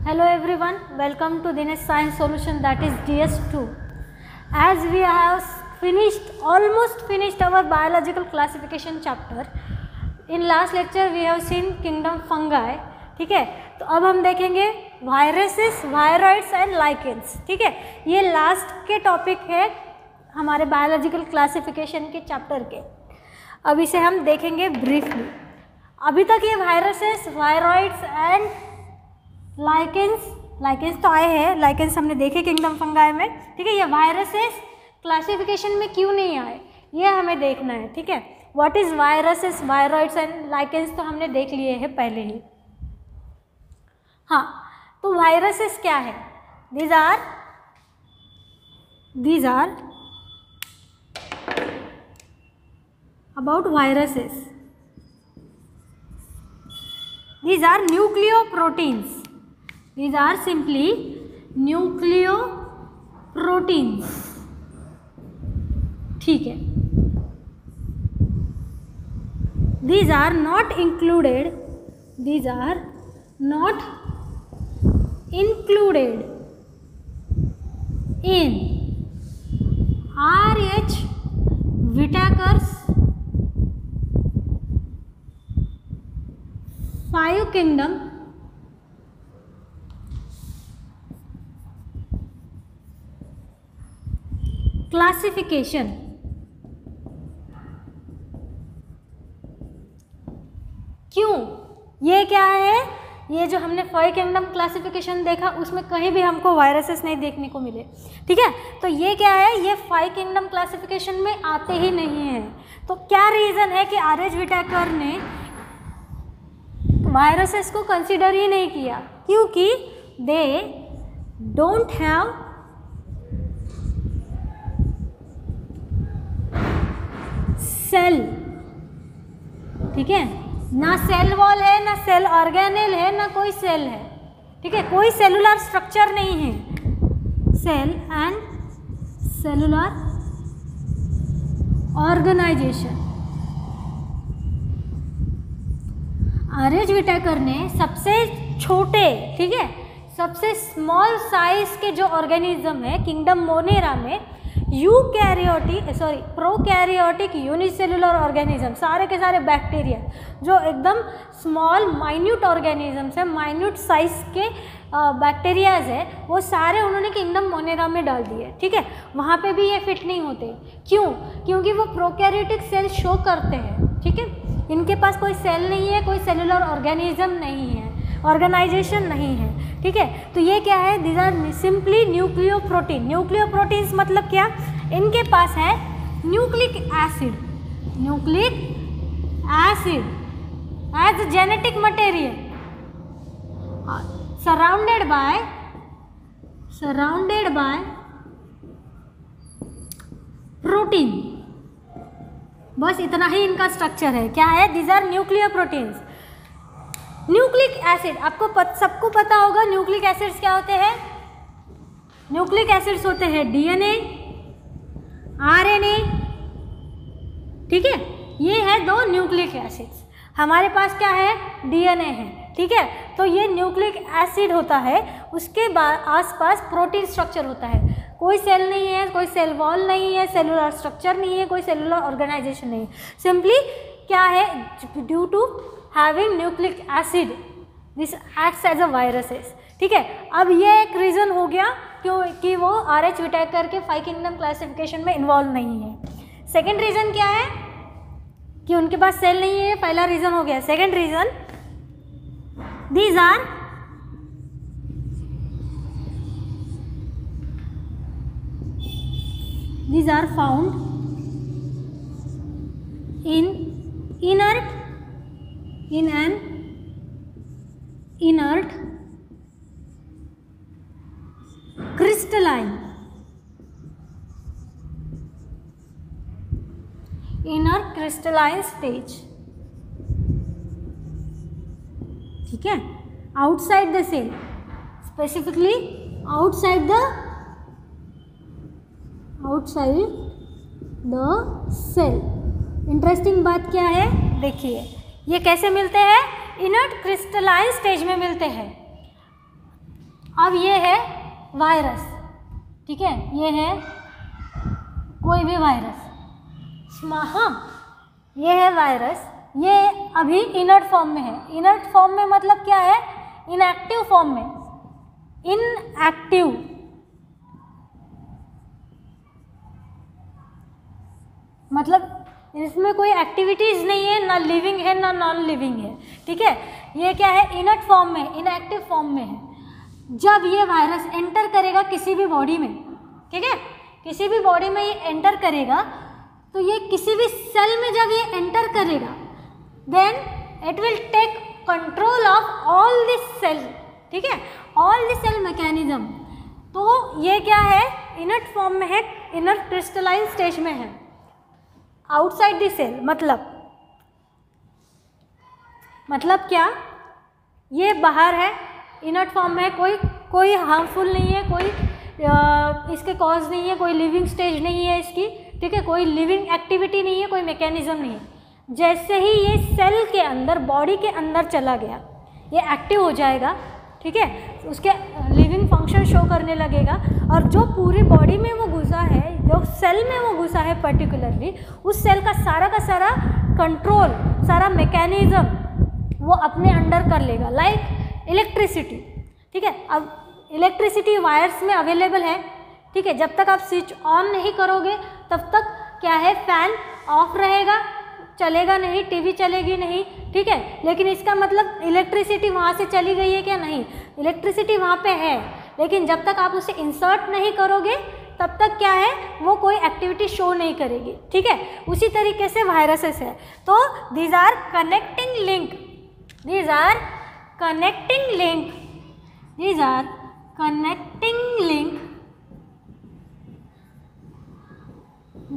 Hello everyone, welcome to Dinesh Science Solution, that is DS2. As we have almost finished our biological classification chapter, in last lecture we have seen kingdom fungi, ठीक है। तो अब हम देखेंगे viruses, viroids and lichens, ठीक है। ये last के टॉपिक है हमारे बायोलॉजिकल क्लासिफिकेशन के चैप्टर के। अब इसे हम देखेंगे ब्रीफली। अभी तक ये वायरसेस, वायरॉइड्स एंड लाइकेंस तो आए हैं, लाइकेंस हमने देखे किंगडम फंगाई में, ठीक है। ये वायरसेस क्लासिफिकेशन में क्यों नहीं आए ये हमें देखना है, ठीक है। What is viruses, viroids and lichens तो हमने देख लिए हैं पहले ही। हाँ, तो वायरसेस क्या है? These are about viruses, these are nucleoproteins. These are simply nucleoproteins, ठीक है। These are not included in R.H. Whitaker's 5 kingdom classification। क्यों? ये क्या है? ये जो हमने 5 किंगडम क्लासिफिकेशन देखा उसमें कहीं भी हमको वायरसेस नहीं देखने को मिले, ठीक है। तो ये क्या है? ये 5 किंगडम क्लासिफिकेशन में आते ही नहीं है। तो क्या रीज़न है कि आर.एच. विटाकर ने वायरसेस को कंसीडर ही नहीं किया? क्योंकि दे डोंट हैव सेल, ठीक है। ना सेल वॉल है, ना सेल ऑर्गेनेल है, ना कोई सेल है, ठीक है। कोई सेलुलर स्ट्रक्चर नहीं है। Cell and cellular organisation. R H. Whittaker ने सबसे छोटे, ठीक है, सबसे स्मॉल साइज के जो ऑर्गेनिज्म है किंगडम मोनेरा में प्रोकैरियोटिक यूनिसेलुलर ऑर्गेनिज्म, सारे के सारे बैक्टीरिया जो एकदम स्मॉल माइन्यूट ऑर्गेनिजम्स है, माइन्यूट साइज के बैक्टीरियाज है, वो सारे उन्होंने किंगडम मोनेरा में डाल दिए, ठीक है। वहाँ पे भी ये फिट नहीं होते। क्यों? क्योंकि वो प्रोकैरियोटिक सेल शो करते हैं, ठीक है। इनके पास कोई सेल नहीं है, कोई सेलुलर ऑर्गेनिज्म नहीं है, ऑर्गेनाइजेशन नहीं है, ठीक है। तो ये क्या है? These are simply nucleoprotein. Nucleoproteins मतलब क्या? इनके पास है nucleic acid as genetic material surrounded by protein. बस इतना ही इनका स्ट्रक्चर है। क्या है? These are nucleoproteins. Nucleic acid आपको सबको पता होगा। न्यूक्लिक एसिड्स क्या होते हैं? न्यूक्लिक एसिड्स होते हैं डीएनए, आरएनए, ठीक है। ये है 2 न्यूक्लिक एसिड्स। हमारे पास क्या है? डीएनए है, ठीक है। तो ये न्यूक्लिक एसिड होता है, उसके बाद आसपास प्रोटीन स्ट्रक्चर होता है। कोई सेल नहीं है, कोई सेल वॉल नहीं है, सेलुलर स्ट्रक्चर नहीं है, कोई सेलुलर ऑर्गेनाइजेशन नहीं है। सिंपली क्या है? Due to having nucleic acid this acts as a viruses, ठीक है। अब ये एक रीज़न हो गया क्योंकि वो आर.एच. विटाकर के 5 किंगडम क्लासिफिकेशन में इन्वॉल्व नहीं है। सेकेंड रीज़न क्या है? कि उनके पास सेल नहीं है। पहला रीज़न हो गया। Second reason, these are found in an inert crystalline stage, ठीक है। outside the cell, specifically outside the cell। Interesting बात क्या है? देखिए ये कैसे मिलते हैं? इनर्ट क्रिस्टलाइन स्टेज में मिलते हैं। अब ये है वायरस, ठीक है, ये है कोई भी वायरस। हाँ, ये है वायरस, ये अभी इनर्ट फॉर्म में है। इनर्ट फॉर्म में मतलब क्या है? इनएक्टिव फॉर्म में। इनएक्टिव मतलब इसमें कोई एक्टिविटीज़ नहीं है, ना लिविंग है ना नॉन लिविंग है, ठीक है। ये क्या है? इनर्ट फॉर्म में, इनएक्टिव फॉर्म में है। जब ये वायरस एंटर करेगा किसी भी बॉडी में, ठीक है, किसी भी बॉडी में ये एंटर करेगा, तो ये किसी भी सेल में जब ये एंटर करेगा, then it will take control of all this cell, ठीक है, ऑल दिस सेल मैकेनिज्म। तो ये क्या है? इनर्ट फॉर्म में है, इनर्ट क्रिस्टलाइन स्टेज में है, आउटसाइड द सेल। मतलब क्या? ये बाहर है, इनर्ट फॉर्म में है, कोई हार्मफुल नहीं है, कोई इसके कॉज नहीं है, कोई लिविंग स्टेज नहीं है इसकी, ठीक है, कोई लिविंग एक्टिविटी नहीं है, कोई मैकेनिज्म नहीं है। जैसे ही ये सेल के अंदर, बॉडी के अंदर चला गया, ये एक्टिव हो जाएगा, ठीक है, उसके लिविंग फंक्शन शो करने लगेगा। और जो पूरी बॉडी में वो घुसा है, जो सेल में वो घुसा है पर्टिकुलरली, उस सेल का सारा कंट्रोल, सारा मैकेनिज्म वो अपने अंडर कर लेगा, लाइक इलेक्ट्रिसिटी, ठीक है। अब इलेक्ट्रिसिटी वायर्स में अवेलेबल है, ठीक है, जब तक आप स्विच ऑन नहीं करोगे तब तक क्या है? फैन ऑफ रहेगा, चलेगा नहीं, टीवी चलेगी नहीं, ठीक है। लेकिन इसका मतलब इलेक्ट्रिसिटी वहाँ से चली गई है क्या? नहीं, इलेक्ट्रिसिटी वहाँ पे है, लेकिन जब तक आप उसे इंसर्ट नहीं करोगे तब तक क्या है? वो कोई एक्टिविटी शो नहीं करेगी, ठीक है। उसी तरीके से वायरसेस है। तो these are connecting link, these are connecting link, these are connecting link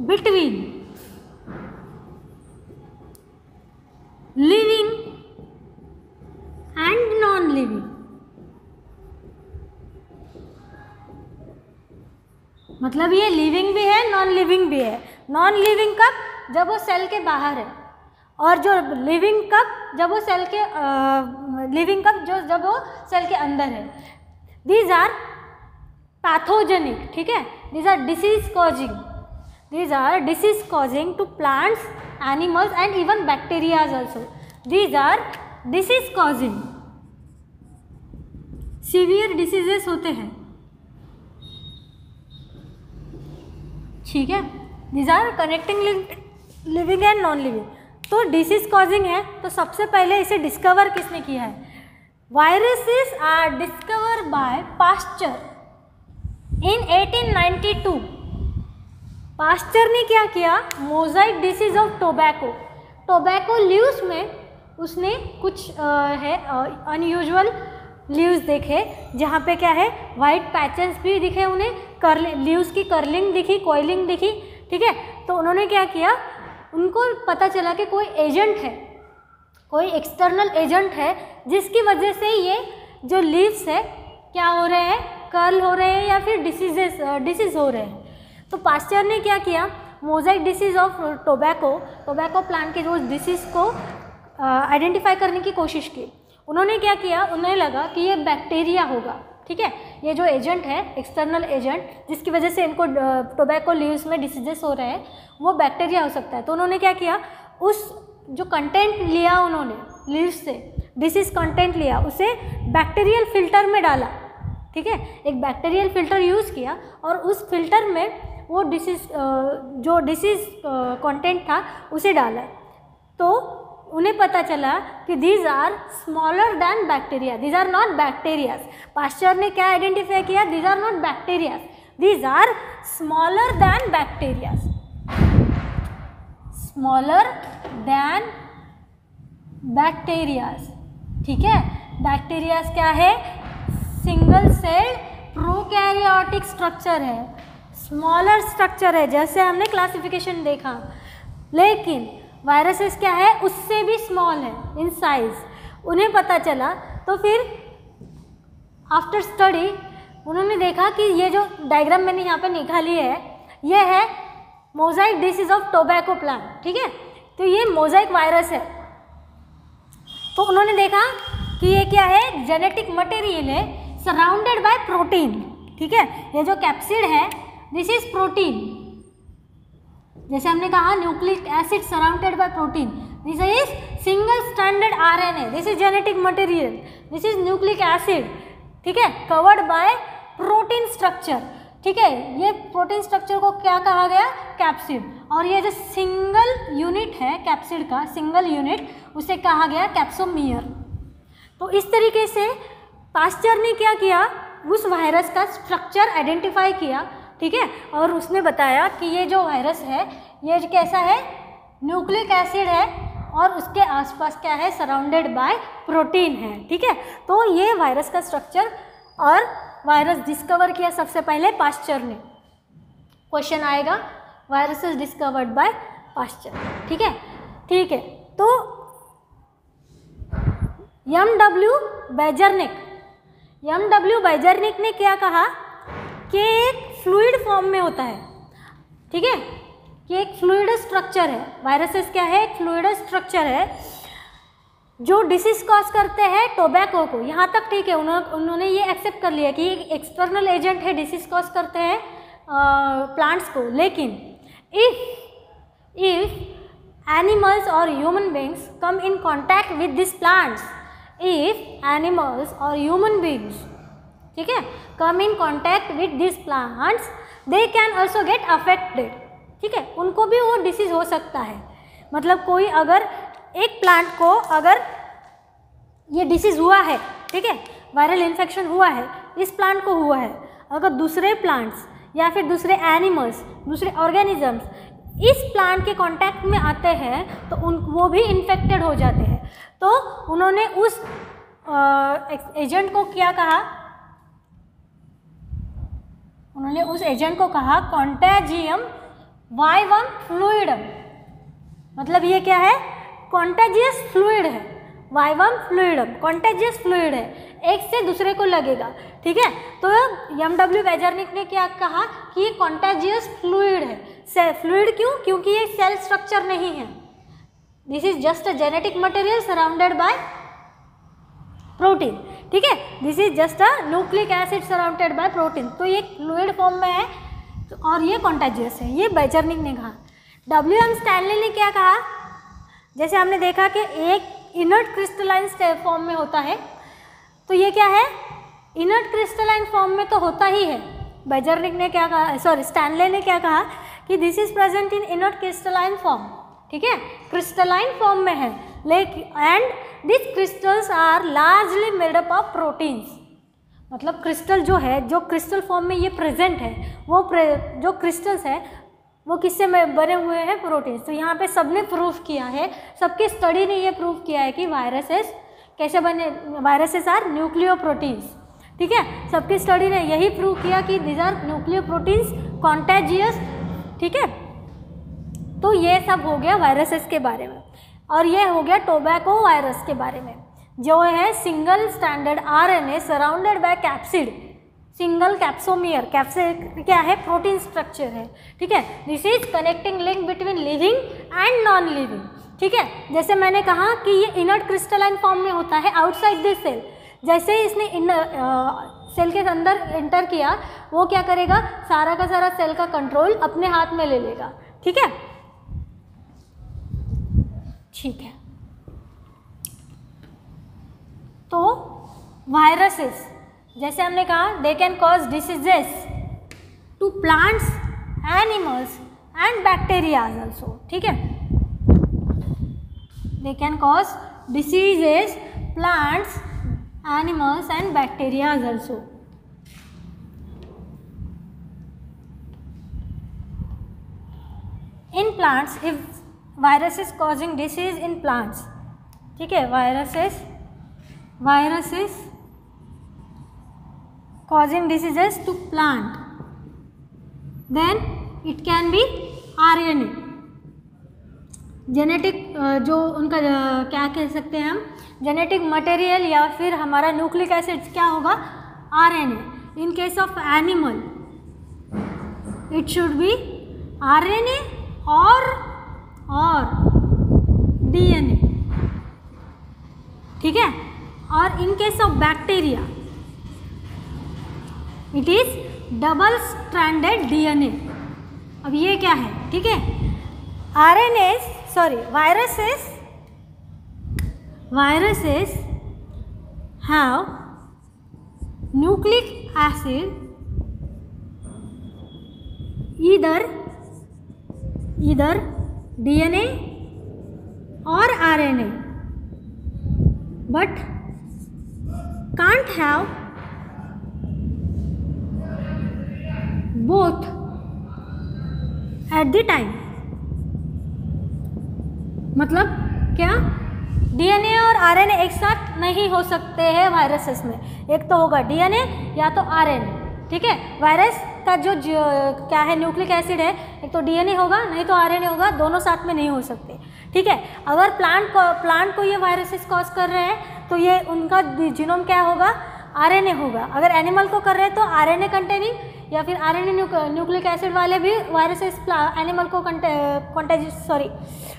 between living and non living. मतलब ये लिविंग भी है, नॉन लिविंग भी है। नॉन लिविंग कब? जब वो सेल के बाहर है, और जो लिविंग कब? जब वो सेल के लिविंग कब? जब वो सेल के अंदर है। दीज आर पैथोजेनिक, ठीक है, these are disease causing, these are disease causing to plants, animals and even bacterias also. These are disease causing, severe diseases होते हैं, ठीक है। These are connecting link living and non living. तो disease causing है, तो सबसे पहले इसे डिस्कवर किसने किया है? Viruses are discover by Pasteur in 1892। Pasteur ने क्या किया? Mosaic disease of tobacco, tobacco leaves में उसने कुछ अनयूजुअल लीव्स देखे, जहाँ पे क्या है? वाइट पैचेस भी दिखे उन्हें, लीव्स की कर्लिंग दिखी, कॉइलिंग दिखी, ठीक है। तो उन्होंने क्या किया? उनको पता चला कि कोई एजेंट है, कोई एक्सटर्नल एजेंट है, जिसकी वजह से ये जो लीव्स है क्या हो रहे हैं? कर्ल हो रहे हैं या फिर डिसीज हो रहे हैं। तो पास्चर ने क्या किया? Mosaic disease of tobacco plant के जो डिसीज को आइडेंटिफाई करने की कोशिश की। उन्होंने क्या किया? उन्हें लगा कि ये बैक्टीरिया होगा, ठीक है, ये जो एजेंट है, एक्सटर्नल एजेंट, जिसकी वजह से इनको टोबैको लीव्स में डिसीजेस हो रहे हैं, वो बैक्टीरिया हो सकता है। तो उन्होंने क्या किया? उस जो कंटेंट लिया उन्होंने लीव्स से, डिसीज कंटेंट लिया, उसे बैक्टीरियल फिल्टर में डाला, ठीक है, एक बैक्टीरियल फिल्टर यूज़ किया, और उस फिल्टर में वो जो डिसीज कंटेंट था उसे डाला। तो उन्हें पता चला कि these are smaller than bacteria, these are not bacterias. Pasteur ने क्या आइडेंटिफाई किया? These are not bacterias, these are smaller than bacterias, smaller than bacterias, ठीक है। बैक्टीरियाज क्या है? सिंगल सेल प्रोकैरियोटिक स्ट्रक्चर है, स्मॉलर स्ट्रक्चर है, जैसे हमने क्लासिफिकेशन देखा। लेकिन वायरसेस क्या है? उससे भी स्मॉल है इन साइज। उन्हें पता चला, तो फिर आफ्टर स्टडी उन्होंने देखा कि ये जो डायग्राम मैंने यहाँ पे निकाली है, ये है Mosaic disease of tobacco plant, ठीक है। तो ये मोजाइक वायरस है। तो उन्होंने देखा कि ये क्या है? जेनेटिक मटेरियल है, सराउंडेड बाय प्रोटीन। ठीक है, ये जो कैप्सिड है दिस इज प्रोटीन। जैसे हमने कहा nucleic acid surrounded by protein, this is single stranded RNA, this is genetic material, this is nucleic acid. ठीक है, कवर्ड बाय प्रोटीन स्ट्रक्चर। ठीक है, ये प्रोटीन स्ट्रक्चर को क्या कहा गया? कैप्सिड। और ये जो सिंगल यूनिट है कैप्सिड का, सिंगल यूनिट, उसे कहा गया कैप्सोमियर। तो इस तरीके से पास्चर ने क्या किया, उस वायरस का स्ट्रक्चर आइडेंटिफाई किया। ठीक है, और उसने बताया कि ये जो वायरस है ये कैसा है, न्यूक्लिक एसिड है और उसके आसपास क्या है, सराउंडेड बाय प्रोटीन है। ठीक है, तो ये वायरस का स्ट्रक्चर और वायरस डिस्कवर किया सबसे पहले पास्चर ने। क्वेश्चन आएगा, virus is discovered by Pasteur. ठीक है, ठीक है। तो एम.डब्ल्यू. बेजर्निक ने क्या कहा कि एक फ्लूइड फॉर्म में होता है। ठीक है, कि एक फ्लूइड स्ट्रक्चर है, वायरसेस क्या है, एक फ्लूइड स्ट्रक्चर है जो डिसीज कॉज करते हैं टोबैको को। यहाँ तक ठीक है, उन्होंने ये एक्सेप्ट कर लिया कि एक एक्सटर्नल एजेंट है, डिसीज कॉज करते हैं प्लांट्स को। लेकिन इफ एनिमल्स और human beings come in contact with this plants, if animals और ह्यूमन बींग्स, ठीक है, come in contact with this plants, they can also get affected. ठीक है, उनको भी वो डिसीज हो सकता है। मतलब कोई अगर एक प्लांट को अगर ये डिसीज हुआ है, ठीक है, वायरल इन्फेक्शन हुआ है, इस प्लांट को हुआ है, अगर दूसरे प्लांट्स या फिर दूसरे एनिमल्स, दूसरे ऑर्गेनिजम्स इस प्लांट के कांटेक्ट में आते हैं तो वो भी इन्फेक्टेड हो जाते हैं। तो उन्होंने उस एजेंट को क्या कहा, उन्होंने उस एजेंट को कहा कॉन्टेजियम वाइवम फ्लूइडम। मतलब ये क्या है, कॉन्टेजियस फ्लूइड है, वाइवम फ्लूइडम कॉन्टेजियस फ्लूइड है, एक से दूसरे को लगेगा। ठीक है, तो एम.डब्ल्यू. बेजर्निक ने क्या कहा कि ये कॉन्टेजियस फ्लूइड है। फ्लूइड क्यों? क्योंकि ये सेल स्ट्रक्चर नहीं है, this is just a genetic material surrounded by protein. ठीक है, this is just a nucleic acid surrounded by protein. तो ये फ्लूइड फॉर्म में है और ये कॉन्टेजियस है, ये बेजर्निक ने कहा। W.M. स्टैनली ने क्या कहा, जैसे हमने देखा कि एक इनर्ट क्रिस्टलाइन फॉर्म में होता है, तो ये क्या है, इनर्ट क्रिस्टलाइन फॉर्म में तो होता ही है। बेजर्निक ने क्या कहा, सॉरी स्टैनले ने क्या कहा कि this is present in inert crystalline form. ठीक है, क्रिस्टलाइन फॉर्म में है, लेकिन and this crystals are largely made up of proteins. मतलब क्रिस्टल जो है, जो क्रिस्टल फॉर्म में ये प्रेजेंट है, वो जो क्रिस्टल्स है वो किससे बने हुए हैं, प्रोटीन्स। तो यहाँ पे सबने प्रूफ किया है, सबके स्टडी ने ये प्रूफ किया है कि वायरसेस कैसे बने, वायरसेस आर न्यूक्लियो प्रोटीन्स। ठीक है, सबकी स्टडी ने यही प्रूव किया कि these are nucleoproteins contagious. ठीक है, तो ये सब हो गया वायरसेस के बारे में। और ये हो गया टोबैको वायरस के बारे में, जो है single standard RNA surrounded by capsid, single capsomere. Capsid क्या है, प्रोटीन स्ट्रक्चर है। ठीक है, this is connecting link between living and non living. ठीक है, जैसे मैंने कहा कि ये इनर्ट क्रिस्टलाइन फॉर्म में होता है आउटसाइड दिस सेल। जैसे ही इसने सेल के अंदर एंटर किया, वो क्या करेगा, सारा का सारा सेल का कंट्रोल अपने हाथ में ले लेगा। ठीक है, ठीक है। तो वायरसेस, जैसे हमने कहा, they can cause diseases to plants, animals and bacterias also. ठीक है, they can cause diseases plants, animals and bacteria also. In plants, if virus is causing disease in plants, ठीक है, viruses causing diseases to plant, then it can be RNA, genetic जो उनका क्या कह सकते हैं हम, जेनेटिक मटेरियल, या फिर हमारा न्यूक्लिक एसिड क्या होगा, RNA. In case of animal it should be RNA और डीएनए। ठीक है, और in case of bacteria it is double stranded DNA. अब ये क्या है, ठीक है, viruses have nucleic acid either DNA or RNA, but can't have both at the time। मतलब क्या, डीएनए और आरएनए एक साथ नहीं हो सकते हैं वायरसेस में। एक तो होगा डीएनए या तो आरएनए, ठीक है। वायरस का जो क्या है न्यूक्लिक एसिड है, एक तो डीएनए होगा नहीं तो आरएनए होगा, दोनों साथ में नहीं हो सकते, ठीक है। अगर प्लांट को ये वायरसेस कॉज कर रहे हैं तो ये उनका जीनोम क्या होगा, आरएनए होगा। अगर एनिमल को कर रहे हैं तो आरएनए कंटेनिंग या फिर आरएनए न्यूक्लिक एसिड वाले भी वायरसेस एनिमल को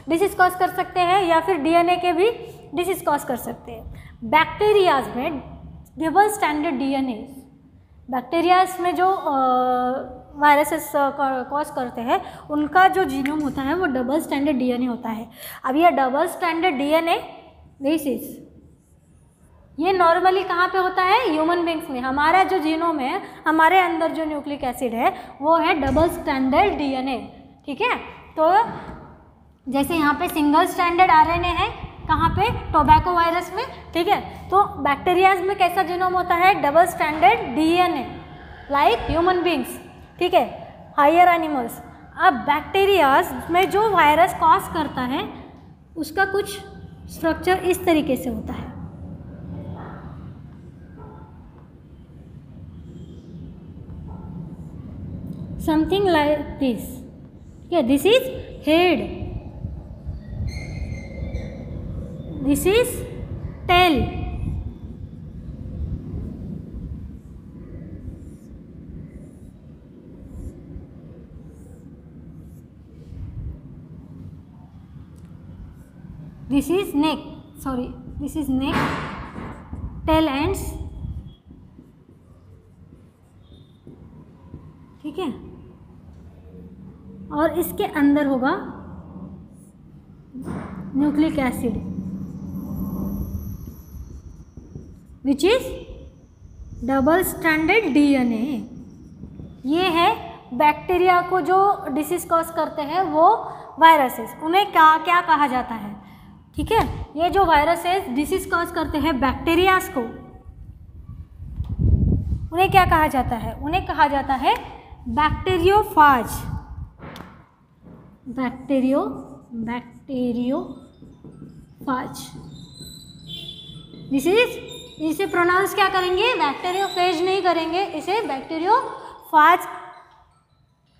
डिसीज कॉज कर सकते हैं, या फिर डीएनए के भी डिसीज कॉज कर सकते हैं। बैक्टीरियाज में डबल स्टैंडर्ड डीएनए, बैक्टीरियाज में जो वायरसेस कॉज करते हैं उनका जो जीनोम होता है वो डबल स्टैंडर्ड डीएनए होता है। अब ये डबल स्टैंडर्ड डीएनए ये नॉर्मली कहाँ पे होता है, ह्यूमन बींग्स में। हमारा जो जीनोम है, हमारे अंदर जो न्यूक्लिक एसिड है वो है डबल स्टैंडर्ड डीएनए, ठीक है। तो जैसे यहाँ पे सिंगल स्टैंडर्ड आरएनए है, कहाँ पे, टोबैको वायरस में, ठीक है। तो बैक्टीरियाज में कैसा जीनोम होता है, double standard DNA like human beings, ठीक है, हायर एनिमल्स। अब बैक्टीरियाज में जो वायरस कॉज करता है उसका कुछ स्ट्रक्चर इस तरीके से होता है। Something like this, yeah, this is head, this is tail, this is neck, this is neck, tail ends, ठीक है। और इसके अंदर होगा nucleic acid which is double standard DNA. ये है बैक्टीरिया को जो डिसीज कॉज करते हैं वो वायरसेस, उन्हें क्या कहा जाता है, ठीक है। ये जो वायरसेस डिसीज कॉज करते हैं बैक्टीरियाज को, उन्हें क्या कहा जाता है, उन्हें कहा जाता है बैक्टीरियोफाज। बैक्टीरियोफाज इसे प्रोनाउंस क्या करेंगे, बैक्टीरियोफेज नहीं करेंगे, इसे बैक्टीरियोफाज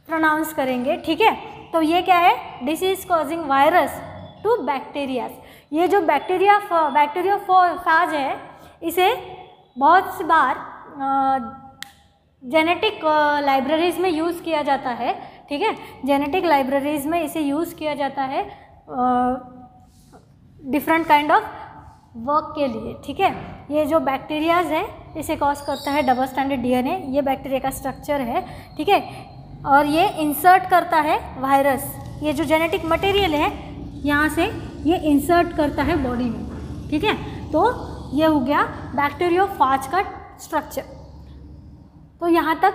प्रोनाउंस करेंगे, ठीक है। तो ये क्या है, disease causing virus to bacterias. ये जो बैक्टीरियोफाज है इसे बहुत सी बार जेनेटिक लाइब्रेरीज में यूज़ किया जाता है, ठीक है। जेनेटिक लाइब्रेरीज में इसे यूज़ किया जाता है डिफरेंट काइंड ऑफ वर्क के लिए, ठीक है। ये जो बैक्टीरियाज है इसे कॉज करता है डबल स्टैंडर्ड डीएनए, ये बैक्टीरिया का स्ट्रक्चर है, ठीक है। और ये इंसर्ट करता है वायरस, ये जो जेनेटिक मटेरियल है यहाँ से ये इंसर्ट करता है बॉडी में, ठीक है। तो ये हो गया बैक्टीरियोफाज का स्ट्रक्चर। तो यहाँ तक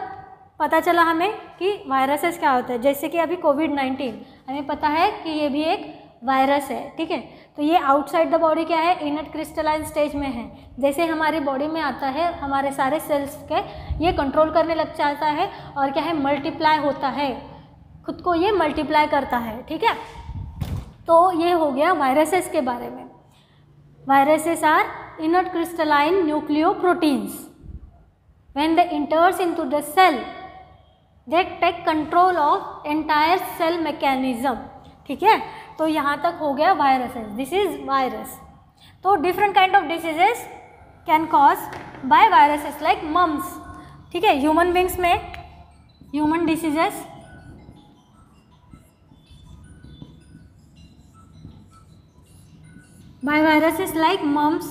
पता चला हमें कि वायरसेस क्या होता है। जैसे कि अभी कोविड-19 हमें पता है कि ये भी एक वायरस है, ठीक है। तो ये आउटसाइड द बॉडी क्या है, इनर्ट क्रिस्टलाइन स्टेज में है। जैसे हमारी बॉडी में आता है, हमारे सारे सेल्स के ये कंट्रोल करने लग जाता है और क्या है, मल्टीप्लाई होता है, खुद को ये मल्टीप्लाई करता है, ठीक है। तो ये हो गया वायरसेस के बारे में। Viruses are inert crystalline nucleoproteins. When they enters into the cell, they take control of entire cell mechanism, ठीक है। तो यहाँ तक हो गया वायरसेस, दिस इज वायरस। तो different kind of diseases can cause by viruses like mumps, ठीक है। ह्यूमन बींग्स में human diseases by viruses like mumps,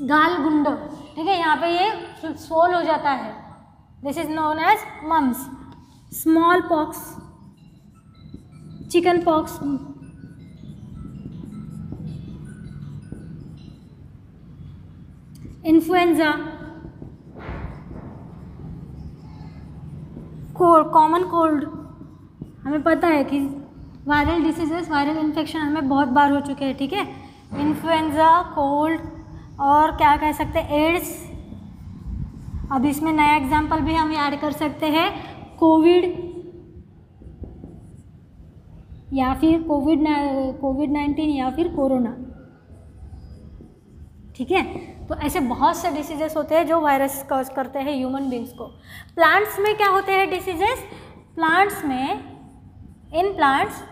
गाल गुंड, ठीक है, यहाँ पे ये सोल हो जाता है, this is known as mumps. Smallpox, chickenpox, influenza, cold, common cold, हमें पता है कि वायरल डिसीजेस, वायरल इन्फेक्शन हमें बहुत बार हो चुके हैं, ठीक है। इन्फ्लुएंजा, कोल्ड, और क्या कह सकते हैं, एड्स। अब इसमें नया एग्जाम्पल भी हम ऐड कर सकते हैं, कोविड या फिर कोविड-19 या फिर कोरोना, ठीक है। तो ऐसे बहुत से डिसीजेस होते हैं जो वायरस कॉज करते हैं ह्यूमन बींग्स को। प्लांट्स में क्या होते हैं डिसीजेस? प्लांट्स में, in plants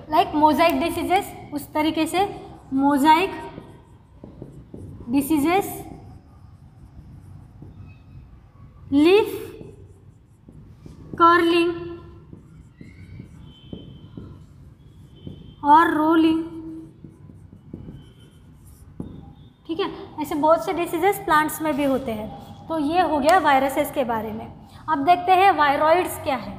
like Mosaic diseases, उस तरीके से मोजाइक डिसीजेस, लीफ कर्लिंग और रोलिंग, ठीक है। ऐसे बहुत से डिसीजेस प्लांट्स में भी होते हैं। तो ये हो गया वायरसेस के बारे में। अब देखते हैं वायरॉइड्स क्या है।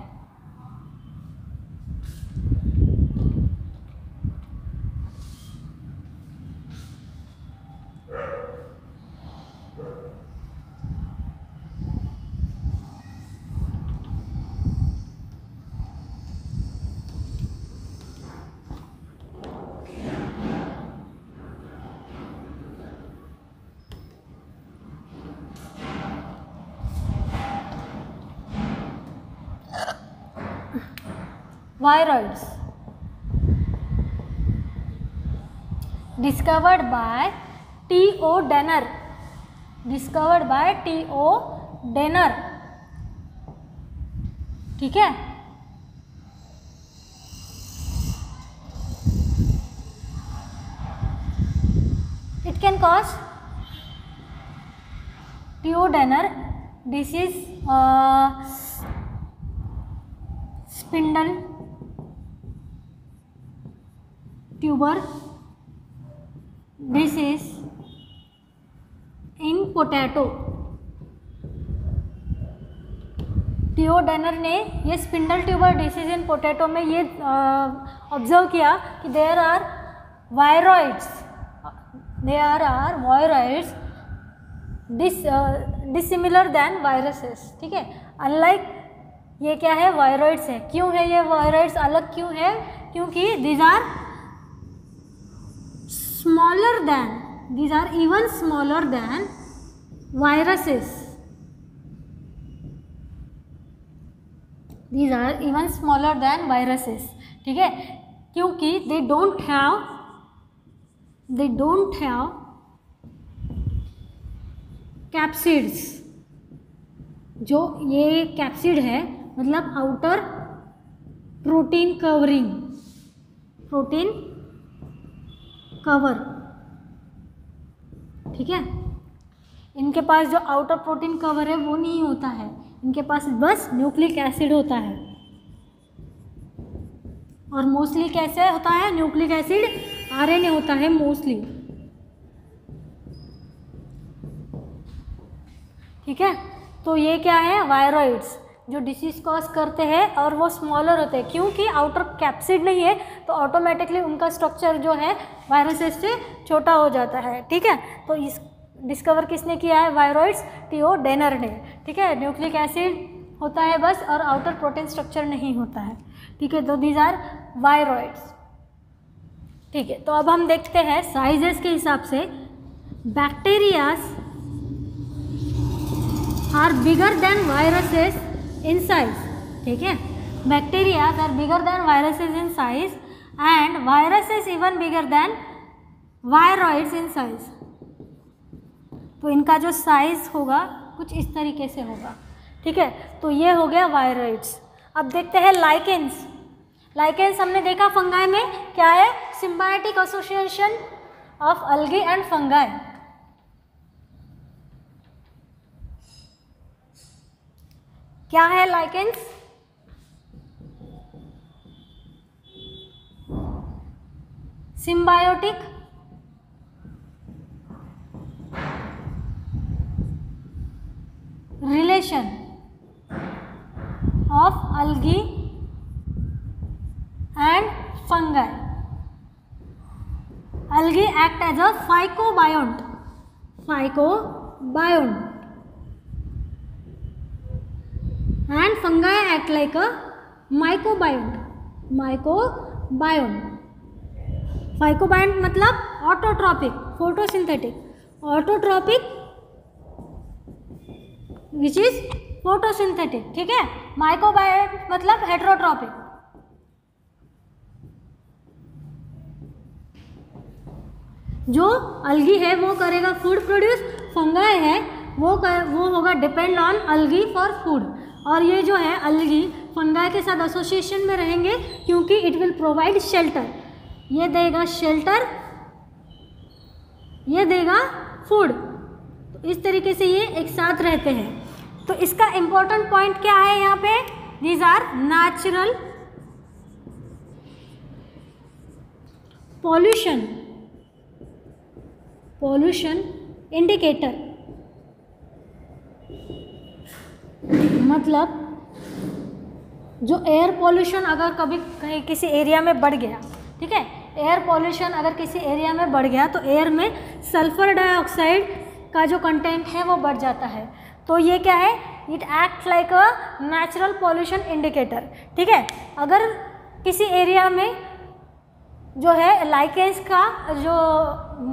Viroids discovered by T.O. Denner, discovered by T.O. Denner, ठीक है। It can cause T.O. Denner disease, spindle tuber disease in potato। T O Diener ने ये spindle tuber disease in potato में ये ऑब्जर्व किया कि there are viroids dissimilar than viruses, ठीक है। अनलाइक ये क्या है, वायरॉइड्स है। क्यों है ये वायरॉइड्स अलग क्यों है? क्योंकि these are smaller than, these are even smaller than viruses, these are even smaller than viruses, ठीक है। क्योंकि दे डोंट हैव कैप्सिड्स। जो ये कैप्सिड है मतलब outer protein covering, protein cover, ठीक है। इनके पास जो आउटर प्रोटीन कवर है वो नहीं होता है, इनके पास बस न्यूक्लिक एसिड होता है। और मोस्टली कैसे होता है न्यूक्लिक एसिड? आरएनए होता है मोस्टली, ठीक है। तो ये क्या है, वायरॉइड्स जो डिसीज कॉज करते हैं और वो स्मॉलर होते हैं। क्योंकि आउटर कैप्सिड नहीं है तो ऑटोमेटिकली उनका स्ट्रक्चर जो है वायरसेस से छोटा हो जाता है, ठीक है। तो इस डिस्कवर किसने किया है वायरॉइड्स? टीओ डेनर ने, ठीक है। न्यूक्लिक एसिड होता है बस और आउटर प्रोटीन स्ट्रक्चर नहीं होता है, ठीक है। तो दीज आर वायरॉइड्स, ठीक है। तो अब हम देखते हैं साइजेस के हिसाब से। Bacterias are bigger than viruses in size, ठीक है। Bacterias are bigger than viruses in size and viruses even bigger than viroids in size. तो इनका जो साइज होगा कुछ इस तरीके से होगा, ठीक है। तो ये हो गया वायरॉइड्स। अब देखते हैं लाइकेंस। लाइकेंस हमने देखा फंगाई में क्या है, symbiotic association of algae and fungi. क्या है lichens? Symbiotic relation of algae and fungi. Algae act as a phycobiont, and fungi act like a mycobiont. Phycobiont मतलब autotrophic, photosynthetic, autotrophic which is photosynthetic, ठीक है। mycobiont मतलब heterotrophic। जो algae है वो करेगा फूड प्रोड्यूस, फंगाई है वो होगा depend on algae for food. और ये जो है algae फंगाई के साथ एसोसिएशन में रहेंगे क्योंकि इट विल प्रोवाइड शेल्टर, ये देगा शेल्टर, ये देगा फूड। तो इस तरीके से ये एक साथ रहते हैं। तो इसका इम्पोर्टेंट पॉइंट क्या है यहाँ पे, these are natural pollution indicator. मतलब जो एयर पॉल्यूशन अगर कभी कहीं किसी एरिया में बढ़ गया, ठीक है, एयर पॉल्यूशन अगर किसी एरिया में बढ़ गया तो एयर में सल्फर डाइऑक्साइड का जो कंटेंट है वो बढ़ जाता है। तो ये क्या है, it act like a natural pollution indicator, ठीक है। अगर किसी एरिया में जो है लाइकेंस का जो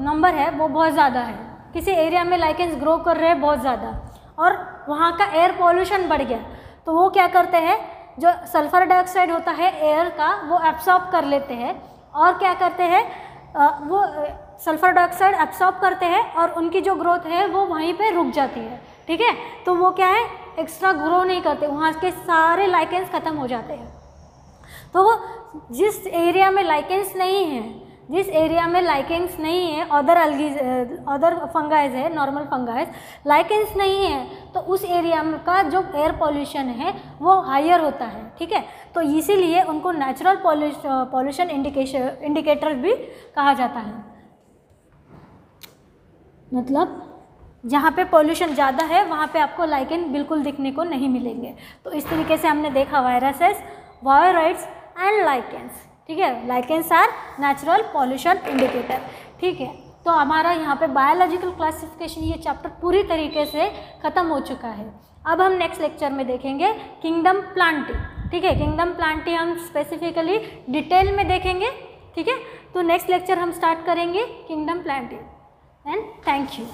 नंबर है वो बहुत ज़्यादा है, किसी एरिया में लाइकेंस ग्रो कर रहे हैं बहुत ज़्यादा और वहाँ का एयर पॉल्यूशन बढ़ गया, तो वो क्या करते हैं, जो सल्फर डाइऑक्साइड होता है एयर का वो एब्सॉर्ब कर लेते हैं और क्या करते हैं, वो सल्फर डाइऑक्साइड एब्सॉर्ब करते हैं और उनकी जो ग्रोथ है वो वहीं पे रुक जाती है, ठीक है। तो वो क्या है, एक्स्ट्रा ग्रो नहीं करते, वहाँ के सारे लाइकेंस ख़त्म हो जाते हैं। तो वो जिस एरिया में लाइकेंस नहीं है, अदर फंगाइज है, नॉर्मल फंगाइज, लाइकेंस नहीं है, तो उस एरिया का जो एयर पॉल्यूशन है वो हायर होता है, ठीक है। तो इसीलिए उनको नेचुरल पॉल्यूशन इंडिकेटर भी कहा जाता है। मतलब जहाँ पे पॉल्यूशन ज़्यादा है वहाँ पे आपको लाइकेन बिल्कुल दिखने को नहीं मिलेंगे। तो इस तरीके से हमने देखा वायरसेस, वायरॉइड्स एंड लाइकेंस, ठीक है। Lichens are natural pollution indicator, ठीक है। तो हमारा यहाँ पे बायोलॉजिकल क्लासिफिकेशन ये चैप्टर पूरी तरीके से ख़त्म हो चुका है। अब हम नेक्स्ट लेक्चर में देखेंगे किंगडम प्लांटी, ठीक है। किंगडम प्लांटी हम स्पेसिफिकली डिटेल में देखेंगे, ठीक है। तो नेक्स्ट लेक्चर हम स्टार्ट करेंगे kingdom Plantae and thank you.